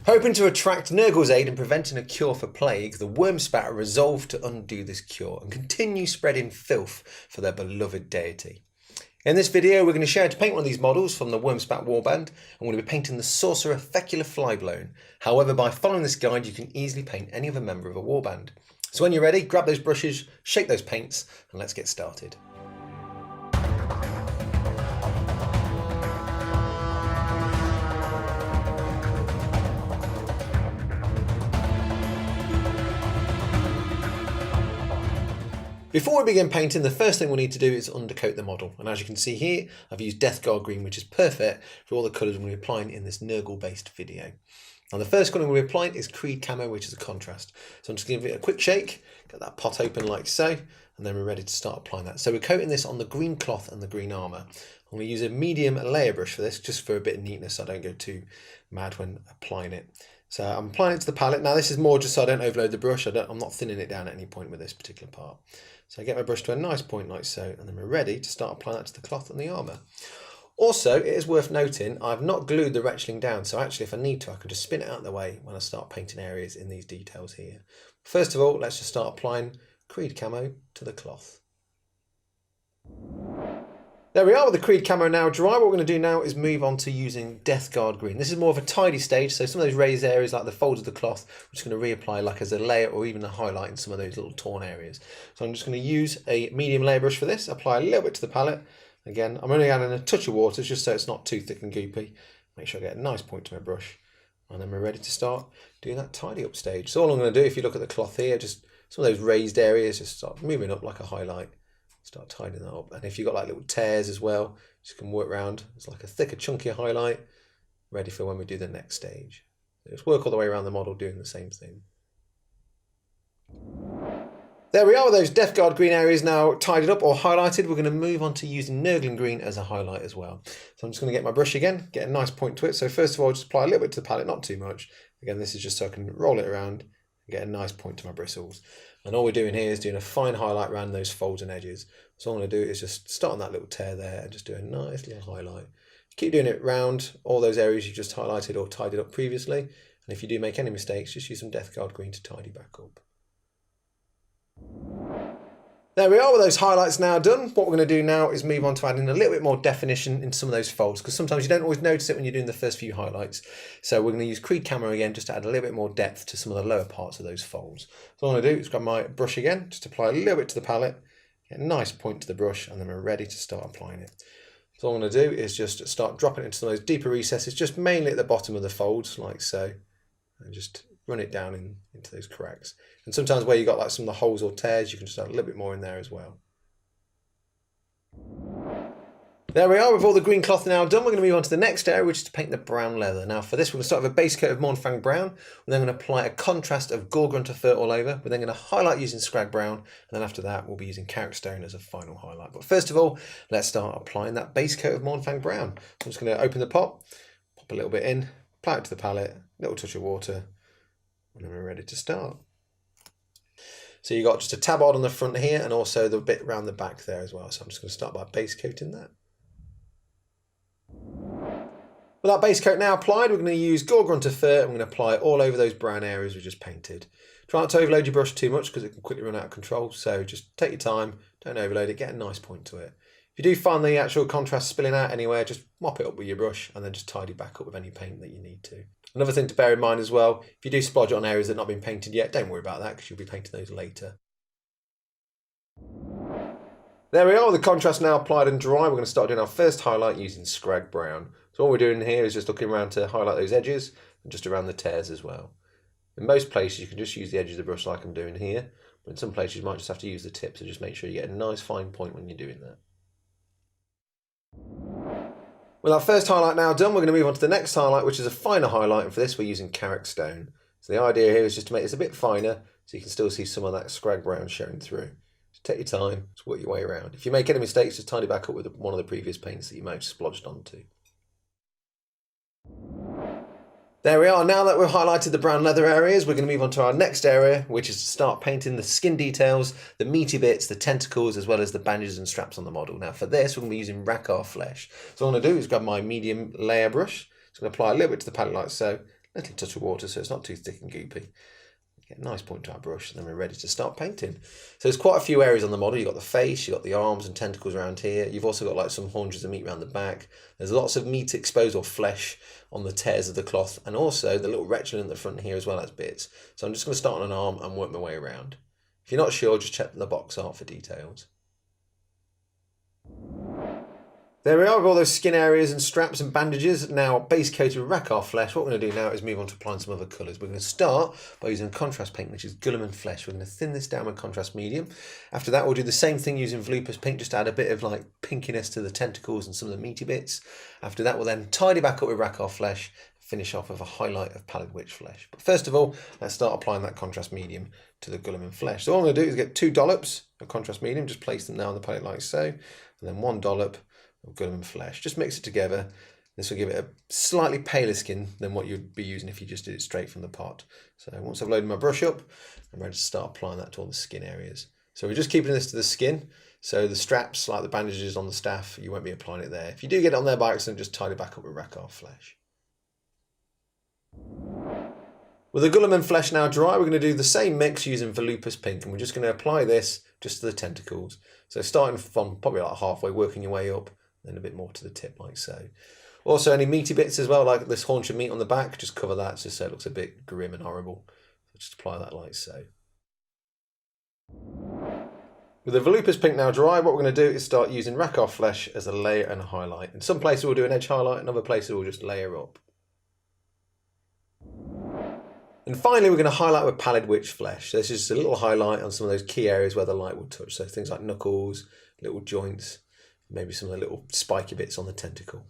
Hoping to attract Nurgle's aid in preventing a cure for plague, the worm spatter resolved to undo this cure and continue spreading filth for their beloved deity. In this video, we're going to share how to paint one of these models from the Wormspat warband, and we're going to be painting the Sorcerer Fecular Flyblown. However, by following this guide, you can easily paint any other member of a warband. So when you're ready, grab those brushes, shake those paints, and let's get started. Before we begin painting, the first thing we need to do is undercoat the model. And as you can see here, I've used Death Guard Green, which is perfect for all the colours we're going to be applying in this Nurgle-based video. Now the first colour we're going to be applying is Creed Camo, which is a contrast. So I'm just going to give it a quick shake, get that pot open like so, and then we're ready to start applying that. So we're coating this on the green cloth and the green armour. I'm going to use a medium layer brush for this, just for a bit of neatness so I don't go too mad when applying it. So I'm applying it to the palette. Now this is more just so I don't overload the brush. I'm not thinning it down at any point with this particular part. So I get my brush to a nice point like so, and then we're ready to start applying that to the cloth and the armour. Also, it is worth noting, I've not glued the retchling down, so actually if I need to, I can just spin it out of the way when I start painting areas in these details here. First of all, let's just start applying Creed Camo to the cloth. There we are with the Creed Camo now dry. What we're going to do now is move on to using Death Guard Green. This is more of a tidy stage, so some of those raised areas like the folds of the cloth, we're just going to reapply like as a layer or even a highlight in some of those little torn areas. So I'm just going to use a medium layer brush for this, apply a little bit to the palette. Again, I'm only adding a touch of water just so it's not too thick and goopy. Make sure I get a nice point to my brush. And then we're ready to start doing that tidy up stage. So all I'm going to do, if you look at the cloth here, just some of those raised areas, just start moving up like a highlight. Start tidying that up. And if you've got like little tears as well, you can work around. It's like a thicker, chunkier highlight, ready for when we do the next stage. So just work all the way around the model doing the same thing. There we are with those Death Guard Green areas now tidied up or highlighted. We're going to move on to using Nurgling Green as a highlight as well. So I'm just going to get my brush again, get a nice point to it. So first of all, just apply a little bit to the palette, not too much. Again, this is just so I can roll it around and get a nice point to my bristles. And all we're doing here is doing a fine highlight around those folds and edges. So all I'm going to do is just start on that little tear there and just do a nice little highlight. Keep doing it round all those areas you just highlighted or tidied up previously. And if you do make any mistakes, just use some Death Guard Green to tidy back up. There we are with those highlights now done. What we're going to do now is move on to adding a little bit more definition in some of those folds, because sometimes you don't always notice it when you're doing the first few highlights. So we're going to use Creed Camo again just to add a little bit more depth to some of the lower parts of those folds. So all I'm going to do is grab my brush again, just apply a little bit to the palette, get a nice point to the brush, and then we're ready to start applying it. So all I'm going to do is just start dropping it into some of those deeper recesses, just mainly at the bottom of the folds, like so, and just run it down into those cracks. And sometimes where you've got like some of the holes or tears, you can just add a little bit more in there as well. There we are with all the green cloth now done. We're going to move on to the next area, which is to paint the brown leather. Now for this, we're going to start with a base coat of Mournfang Brown. We're then going to apply a contrast of Gore-Grunter Fur all over. We're then going to highlight using Scrag Brown. And then after that, we'll be using Carrot Stone as a final highlight. But first of all, let's start applying that base coat of Mournfang Brown. I'm just going to open the pot, pop a little bit in, apply it to the palette, a little touch of water, and then we're ready to start. So you've got just a tabard on the front here and also the bit around the back there as well. So I'm just going to start by base coating that. With that base coat now applied, we're going to use Gore-Grunter Fur and we're going to apply it all over those brown areas we just painted. Try not to overload your brush too much because it can quickly run out of control. So just take your time, don't overload it, get a nice point to it. If you do find the actual contrast spilling out anywhere, just mop it up with your brush and then just tidy back up with any paint that you need to. Another thing to bear in mind as well, if you do splodge it on areas that have not been painted yet, don't worry about that because you'll be painting those later. There we are with the contrast now applied and dry. We're going to start doing our first highlight using Scrag Brown. So all we're doing here is just looking around to highlight those edges and just around the tears as well. In most places you can just use the edge of the brush like I'm doing here, but in some places you might just have to use the tip, so just make sure you get a nice fine point when you're doing that. With our first highlight now done, we're going to move on to the next highlight, which is a finer highlight, and for this we're using Carrot Stone. So the idea here is just to make this a bit finer so you can still see some of that Scrag Brown showing through. Just take your time, just work your way around. If you make any mistakes, just tidy back up with one of the previous paints that you might have splodged onto. There we are. Now that we've highlighted the brown leather areas, we're going to move on to our next area, which is to start painting the skin details, the meaty bits, the tentacles, as well as the bandages and straps on the model. Now for this, we're going to be using Rackar flesh. So what I'm going to do is grab my medium layer brush. So I'm going to apply a little bit to the palette like so, a little touch of water so it's not too thick and goopy. Get a nice point to our brush, and then we're ready to start painting. So there's quite a few areas on the model. You've got the face, you've got the arms and tentacles around here. You've also got like some haunches of meat around the back. There's lots of meat exposed or flesh on the tears of the cloth, and also the little retching in the front here as well as bits. So I'm just going to start on an arm and work my way around. If you're not sure, just check the box art for details. There we are with all those skin areas and straps and bandages now base coated with Racar flesh. What we're going to do now is move on to applying some other colours. We're going to start by using contrast paint, which is Gulliman flesh. We're going to thin this down with contrast medium. After that, we'll do the same thing using volupus pink, just to add a bit of like pinkiness to the tentacles and some of the meaty bits. After that, we'll then tidy back up with Racar flesh, finish off with a highlight of pallid witch flesh. But first of all, let's start applying that contrast medium to the Gulliman flesh. So all I'm going to do is get 2 dollops of contrast medium, just place them now on the palette like so, and then 1 dollop of Gulliman flesh. Just mix it together. This will give it a slightly paler skin than what you'd be using if you just did it straight from the pot. So once I've loaded my brush up, I'm ready to start applying that to all the skin areas. So we're just keeping this to the skin. So the straps, like the bandages on the staff, you won't be applying it there. If you do get it on there by accident, just tidy back up with Racar flesh. With the Gulliman flesh now dry, we're going to do the same mix using volupus pink, and we're just going to apply this just to the tentacles. So starting from probably like halfway, working your way up, then a bit more to the tip like so. Also any meaty bits as well, like this haunch of meat on the back, just cover that just so it looks a bit grim and horrible. So just apply that like so. With the volupus pink now dry, what we're going to do is start using Racar flesh as a layer and a highlight. In some places we'll do an edge highlight, in other places we'll just layer up. And finally we're going to highlight with pallid witch flesh. So this is just a little highlight on some of those key areas where the light will touch. So things like knuckles, little joints, maybe some of the little spiky bits on the tentacle.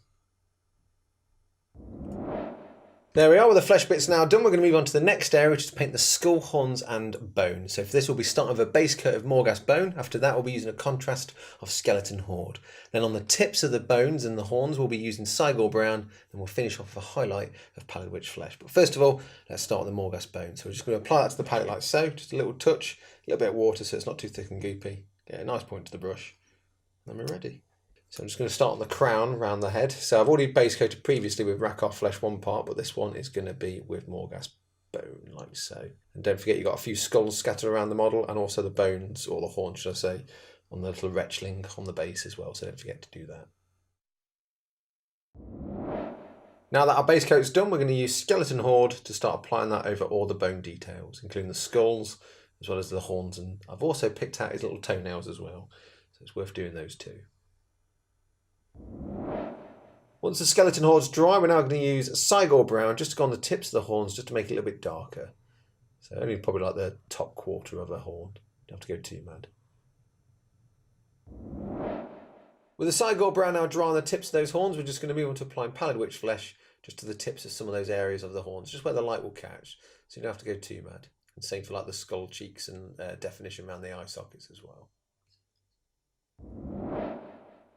There we are with the flesh bits now done. We're going to move on to the next area, which is to paint the skull, horns and bone. So for this we'll be starting with a base coat of Morghast bone. After that we'll be using a contrast of skeleton horde. Then on the tips of the bones and the horns we'll be using Cygor brown, and we'll finish off with a highlight of pallid witch flesh. But first of all, let's start with the Morghast bone. So we're just going to apply that to the palette like so, just a little touch, a little bit of water so it's not too thick and goopy. Get a nice point to the brush, and then we're ready. So I'm just going to start on the crown around the head. So I've already base coated previously with Racar flesh one part, but this one is going to be with Morghast bone like so. And don't forget you've got a few skulls scattered around the model, and also the bones, or the horn should I say, on the little retchling on the base as well, so don't forget to do that. Now that our base coat's done, we're going to use skeleton horde to start applying that over all the bone details, including the skulls as well as the horns, and I've also picked out his little toenails as well, so it's worth doing those too. Once the skeleton horde's dry, we're now going to use Cygor brown just to go on the tips of the horns, just to make it a little bit darker. So only probably like the top quarter of the horn. Don't have to go too mad. With the Cygor brown now dry on the tips of those horns, we're just going to move on to applying pallid witch flesh just to the tips of some of those areas of the horns, just where the light will catch. So you don't have to go too mad. And same for like the skull cheeks and definition around the eye sockets as well.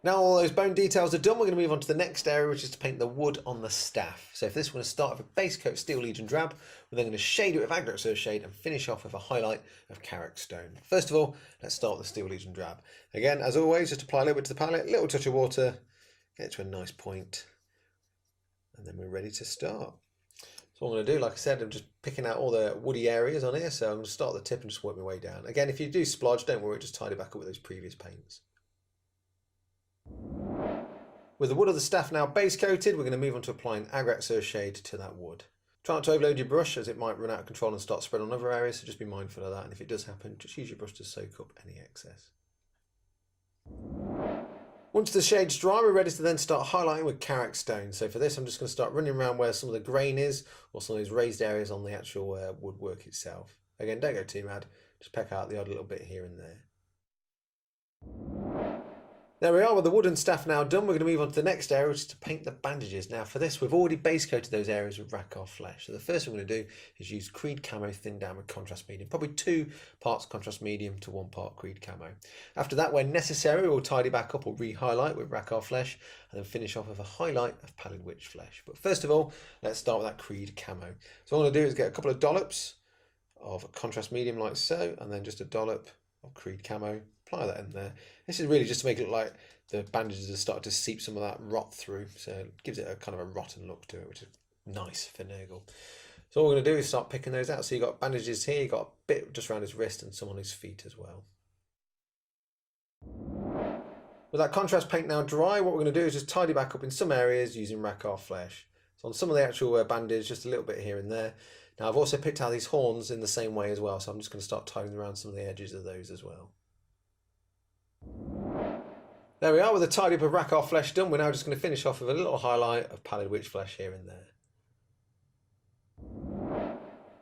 Now all those bone details are done, we're going to move on to the next area, which is to paint the wood on the staff. So for this, we're going to start with a base coat of Steel Legion drab. We're then going to shade it with Agrate shade and finish off with a highlight of Carrick stone. First of all, let's start with the Steel Legion drab. Again, as always, just apply a little bit to the palette, a little touch of water, get it to a nice point, and then we're ready to start. So what I'm going to do, like I said, I'm just picking out all the woody areas on here. So I'm going to start at the tip and just work my way down. Again, if you do splodge, don't worry, just tidy back up with those previous paints. With the wood of the staff now base coated, we're going to move on to applying Agrate shade to that wood. Try not to overload your brush, as it might run out of control and start spreading on other areas, so just be mindful of that, and if it does happen, just use your brush to soak up any excess. Once the shade's dry, we're ready to then start highlighting with Carrick stone. So for this, I'm just going to start running around where some of the grain is, or some of those raised areas on the actual woodwork itself. Again, don't go too mad, just peck out the odd little bit here and there. There we are with the wooden staff now done. We're going to move on to the next area, which is to paint the bandages. Now for this, we've already base coated those areas with Racar flesh. So the first thing we're going to do is use Creed Camo thin down with contrast medium. Probably 2 parts contrast medium to 1 part Creed Camo. After that, when necessary, we'll tidy back up or re-highlight with Racar flesh and then finish off with a highlight of pallid witch flesh. But first of all, let's start with that Creed Camo. So what I'm going to do is get a couple of dollops of contrast medium like so, and then just a dollop of Creed Camo. Apply that in there. This is really just to make it look like the bandages have started to seep some of that rot through, so it gives it a kind of a rotten look to it, which is nice for Nurgle. So all we're going to do is start picking those out. So you've got bandages here, you've got a bit just around his wrist and some on his feet as well. With that contrast paint now dry, what we're going to do is just tidy back up in some areas using Racar Flesh. So on some of the actual bandages, just a little bit here and there. Now I've also picked out these horns in the same way as well, so I'm just going to start tidying around some of the edges of those as well. There we are with the tidy up of Racar Flesh done. We're now just going to finish off with a little highlight of pallid witch flesh here and there.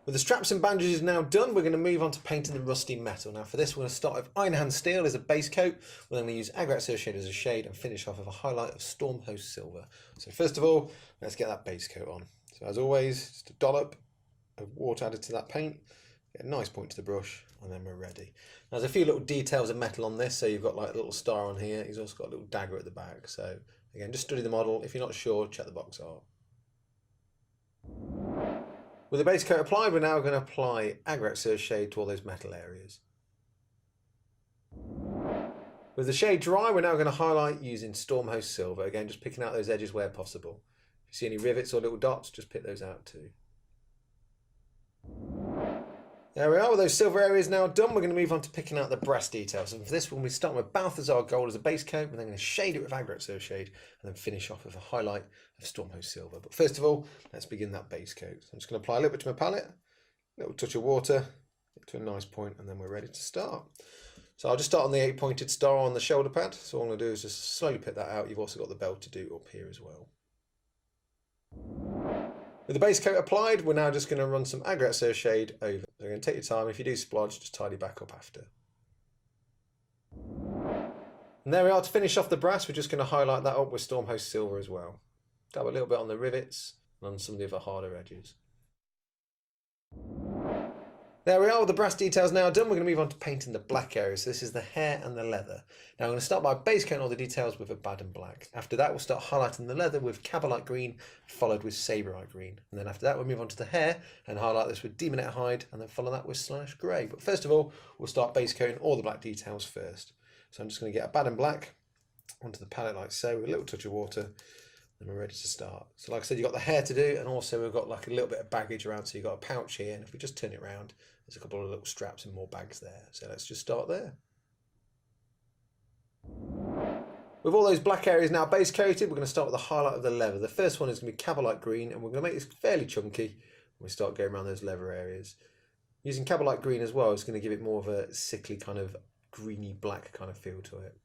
With the straps and bandages now done, we're going to move on to painting the rusty metal. Now for this, we're going to start with Iron Hand Steel as a base coat. We're then going to use Agrat Shade as a shade and finish off with a highlight of Storm Host Silver. So first of all, let's get that base coat on. So as always, just a dollop of water added to that paint, get a nice point to the brush, and then we're ready. Now, there's a few little details of metal on this, so you've got like a little star on here. He's also got a little dagger at the back. So again, just study the model. If you're not sure, check the box art. With the base coat applied, we're now going to apply Agrat shade to all those metal areas. With the shade dry, we're now going to highlight using Storm Host Silver. Again, just picking out those edges where possible. If you see any rivets or little dots, just pick those out too. There we are, with those silver areas now done, we're going to move on to picking out the brass details. And for this one, we start with Balthazar Gold as a base coat, and then going to shade it with Agrat shade, and then finish off with a highlight of Stormhost Silver. But first of all, let's begin that base coat. So I'm just going to apply a little bit to my palette, a little touch of water, get to a nice point, and then we're ready to start. So I'll just start on the 8-pointed star on the shoulder pad. So all I'm going to do is just slowly pick that out. You've also got the belt to do up here as well. With the base coat applied, we're now just going to run some Agrat shade over. So you're going to take your time. If you do splodge, just tidy back up after. And there we are. To finish off the brass, we're just going to highlight that up with Stormhost Silver as well. Dab a little bit on the rivets and on some of the other harder edges. There we are, with the brass details now done. We're going to move on to painting the black areas. So this is the hair and the leather. Now I'm going to start by base coating all the details with a Baden black. After that, we'll start highlighting the leather with Cabalite green, followed with Saberite green. And then after that, we'll move on to the hair and highlight this with Demonette hide, and then follow that with Slash grey. But first of all, we'll start base coating all the black details first. So I'm just going to get a Baden black onto the palette like so, with a little touch of water. And we're ready to start. So like I said, you've got the hair to do, and also we've got like a little bit of baggage around. So you've got a pouch here, and if we just turn it around, there's a couple of little straps and more bags there. So let's just start there. With all those black areas now base coated, we're going to start with the highlight of the leather. The first one is going to be Cabalite green, and we're going to make this fairly chunky when we start going around those leather areas. Using Cabalite green as well is going to give it more of a sickly kind of greeny black kind of feel to it.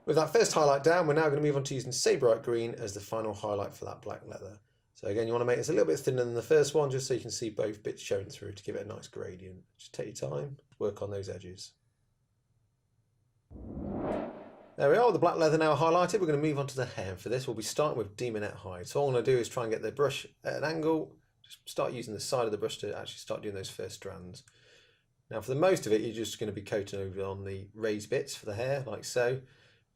With that first highlight down, we're now going to move on to using Saberite green as the final highlight for that black leather. So again, you want to make this a little bit thinner than the first one, just so you can see both bits showing through to give it a nice gradient. Just take your time, work on those edges. There we are, with the black leather now highlighted. We're going to move on to the hair. For this, we'll be starting with Demonette hide. So all I'm going to do is try and get the brush at an angle, just start using the side of the brush to actually start doing those first strands. Now for the most of it, you're just going to be coating over on the raised bits for the hair, like so.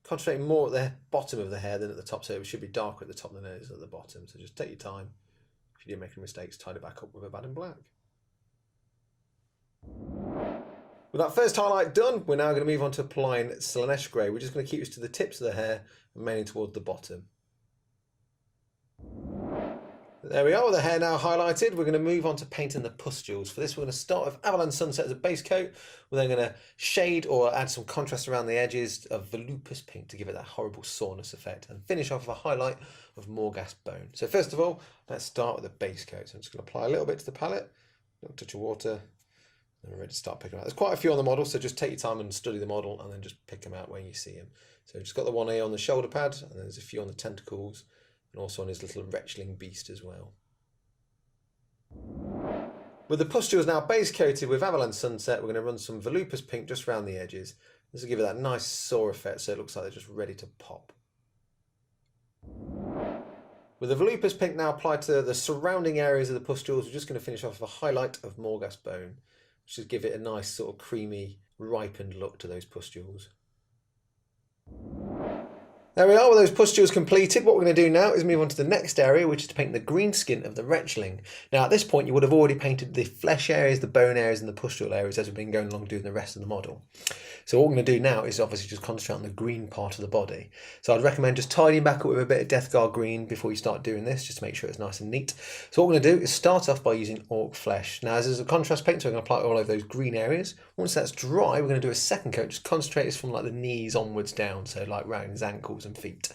Concentrating more at the bottom of the hair than at the top, so it should be darker at the top than it is at the bottom. So just take your time. If you do make any mistakes, tidy it back up with a Baden black. With that first highlight done, we're now going to move on to applying Slanesh grey. We're just going to keep this to the tips of the hair and mainly towards the bottom. There we are, with the hair now highlighted. We're going to move on to painting the pustules. For this, we're going to start with Avalanche Sunset as a base coat. We're then going to shade or add some contrast around the edges of Volupus pink to give it that horrible soreness effect, and finish off with a highlight of Morghast bone. So first of all, let's start with the base coat. So I'm just going to apply a little bit to the palette, a little touch of water, and we're ready to start picking them out. There's quite a few on the model, so just take your time and study the model, and then just pick them out when you see them. So we've just got the one here on the shoulder pad, and there's a few on the tentacles, and also on his little wretchling beast as well. With the pustules now base coated with Avalanche Sunset, we're going to run some Volupus pink just around the edges. This will give it that nice sore effect, so it looks like they're just ready to pop. With the Volupus pink now applied to the surrounding areas of the pustules, we're just going to finish off with a highlight of Morghast bone, which will give it a nice sort of creamy, ripened look to those pustules. There we are with those pustules completed. What we're going to do now is move on to the next area, which is to paint the green skin of the retchling. Now at this point you would have already painted the flesh areas, the bone areas and the pustule areas as we've been going along doing the rest of the model. So what we're going to do now is obviously just concentrate on the green part of the body. So I'd recommend just tidying back up with a bit of Death Guard green before you start doing this, just to make sure it's nice and neat. So what we're going to do is start off by using orc flesh. Now as a contrast paint, so we're going to apply it all over those green areas. Once that's dry, we're going to do a second coat, just concentrate this from like the knees onwards down, so like around his ankles and feet.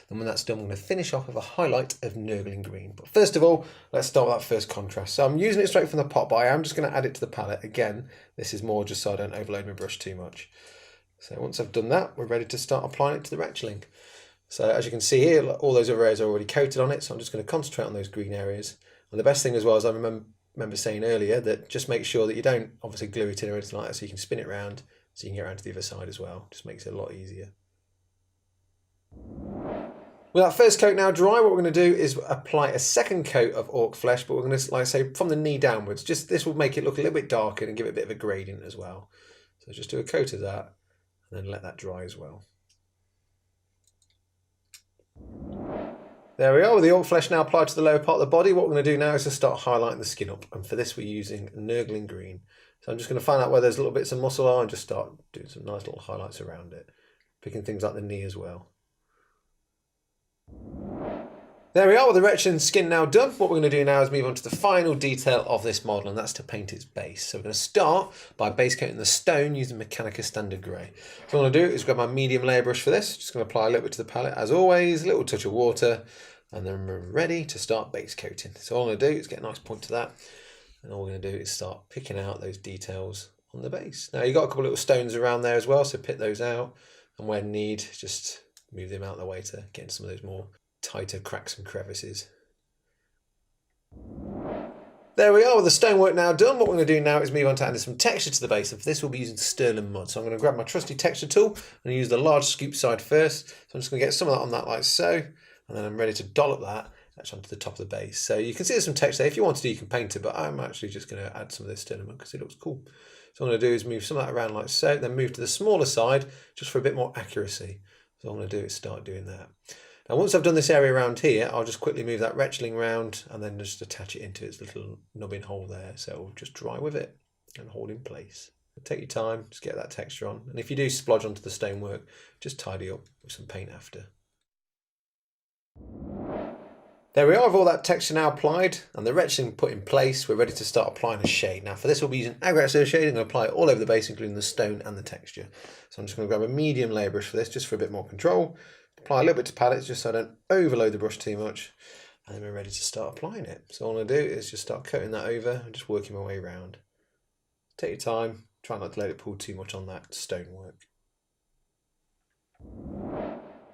And when that's done, we're going to finish off with a highlight of Nurgling green. But first of all, let's start with that first contrast. So I'm using it straight from the pot, but I am just going to add it to the palette. Again, this is more just so I don't overload my brush too much. So once I've done that, we're ready to start applying it to the retchling. So as you can see here, all those other areas are already coated on it. So I'm just going to concentrate on those green areas. And the best thing as well, as I remember saying earlier, that just make sure that you don't obviously glue it in or anything like that, so you can spin it around so you can get around to the other side as well. Just makes it a lot easier. With that first coat now dry, what we're going to do is apply a second coat of orc flesh, but we're going to, like I say, from the knee downwards. Just this will make it look a little bit darker and give it a bit of a gradient as well. So just do a coat of that and then let that dry as well. There we are with the orc flesh now applied to the lower part of the body. What we're going to do now is to start highlighting the skin up, and for this we're using Nurgling green. So I'm just going to find out where there's little bits of muscle are and just start doing some nice little highlights around it, picking things like the knee as well. There we are with the retchling skin now done. What we're going to do now is move on to the final detail of this model, and that's to paint its base. So we're going to start by base coating the stone using Mechanica Standard Grey. So what I'm going to do is grab my medium layer brush for this. Just going to apply a little bit to the palette as always, a little touch of water, and then we're ready to start base coating. So all I'm going to do is get a nice point to that, and all we're going to do is start picking out those details on the base. Now you've got a couple of little stones around there as well, so pick those out, and when need, just move them out of the way to get into some of those more tighter cracks and crevices. There we are with the stonework now done. What we're going to do now is move on to adding some texture to the base, and for this we'll be using sterling mud. So I'm going to grab my trusty texture tool and use the large scoop side first. So I'm just going to get some of that on that like so, and then I'm ready to dollop that actually onto the top of the base. So you can see there's some texture there. If you want to do, you can paint it, but I'm actually just going to add some of this sterling mud because it looks cool. So what I'm going to do is move some of that around like so, then move to the smaller side just for a bit more accuracy. So what I'm going to do is start doing that. Now once I've done this area around here, I'll just quickly move that retchling round and then just attach it into its little nubbin hole there. So it'll just dry with it and hold in place. Take your time, just get that texture on. And if you do splodge onto the stonework, just tidy up with some paint after. There we are with all that texture now applied and the retchling put in place. We're ready to start applying a shade. Now for this we'll be using Agressive shade. I'm going to apply it all over the base, including the stone and the texture. So I'm just going to grab a medium layer brush for this, just for a bit more control. Apply a little bit to palettes just so I don't overload the brush too much, and then we're ready to start applying it. So all I'm going to do is just start coating that over and just working my way around. Take your time, try not to let it pull too much on that stonework.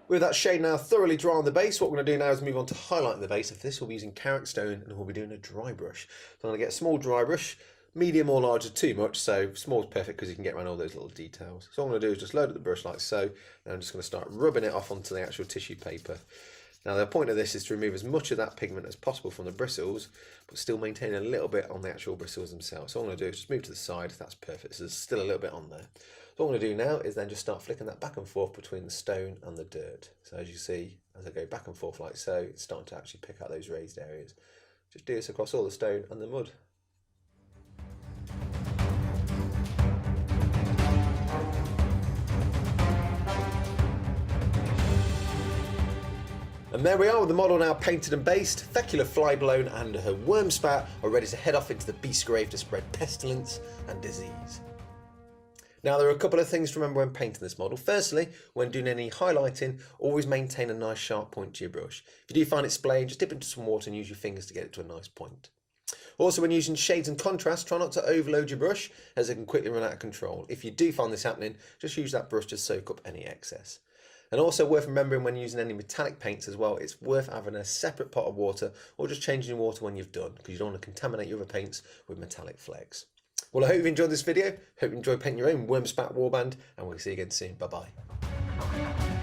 With that shade now thoroughly dry on the base, what we're going to do now is move on to highlighting the base. For this we'll be using Carrick Stone and we'll be doing a dry brush. So I'm going to get a small dry brush, medium or large is too much, so small is perfect because you can get around all those little details. So all I'm going to do is just load up the brush like so, and I'm just going to start rubbing it off onto the actual tissue paper. Now the point of this is to remove as much of that pigment as possible from the bristles, but still maintain a little bit on the actual bristles themselves. So all I'm going to do is just move to the side, that's perfect, so there's still a little bit on there. So what I'm going to do now is then just start flicking that back and forth between the stone and the dirt. So as you see, as I go back and forth like so, it's starting to actually pick out those raised areas. Just do this across all the stone and the mud. And there we are with the model now painted and based. Fecula Flyblown and her worm spat are ready to head off into the beast grave to spread pestilence and disease. Now there are a couple of things to remember when painting this model. Firstly, when doing any highlighting, always maintain a nice sharp point to your brush. If you do find it splaying, just dip into some water and use your fingers to get it to a nice point. Also, when using shades and contrast, try not to overload your brush as it can quickly run out of control. If you do find this happening, just use that brush to soak up any excess. And also worth remembering when using any metallic paints as well, it's worth having a separate pot of water or just changing your water when you've done, because you don't want to contaminate your other paints with metallic flecks. Well, I hope you've enjoyed this video. Hope you enjoyed painting your own worm spat warband, and we'll see you again soon. Bye bye.